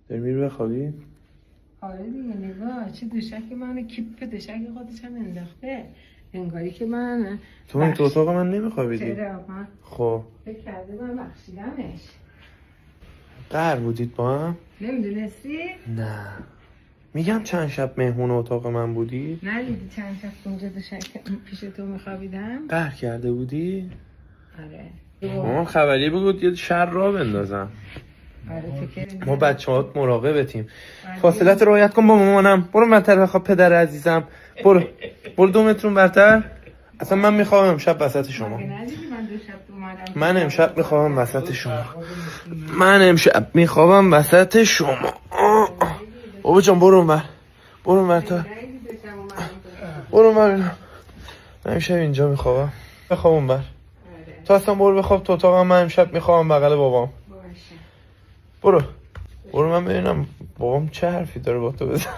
داری میری بخوابی؟ آره دیگه نگاه چه دوشک منو کیپ دوشک خودش هم انداخته، انگاری که من تو این تو اتاق من نمیخوابیدی؟ چرا من خب فکر کرده من بخشیدمش. قهر بودید با هم؟ نمیدونستی؟ نه میگم چند شب مهمون اتاق من بودی؟ ندیدی چند شب اونجا دوشک پیش تو میخوابیدم؟ قهر کرده بودی؟ آره مامان خبری بگو یه شر را بندازم. آره تو که ما بچه‌هات مراقبتیم. فاصلت رعایت کن با مامانم. برو منتر بخواب پدر عزیزم. برو 2 متر برتر. اصلا من میخوام امشب وسط شما. مگه ندیدی من دو شب اومدم من امشب میخوام وسط شما. من امشب میخوام وسط شما. بابا جان برو اونور. برو اونور تا. برو اونور. من امشب اینجا میخوام. بخوام اونور. تو اصلا برو بخواب تو اتاقم. من امشب میخوام بغل بابام. برو من ببینم بابام چه حرفی داره با تو بزن.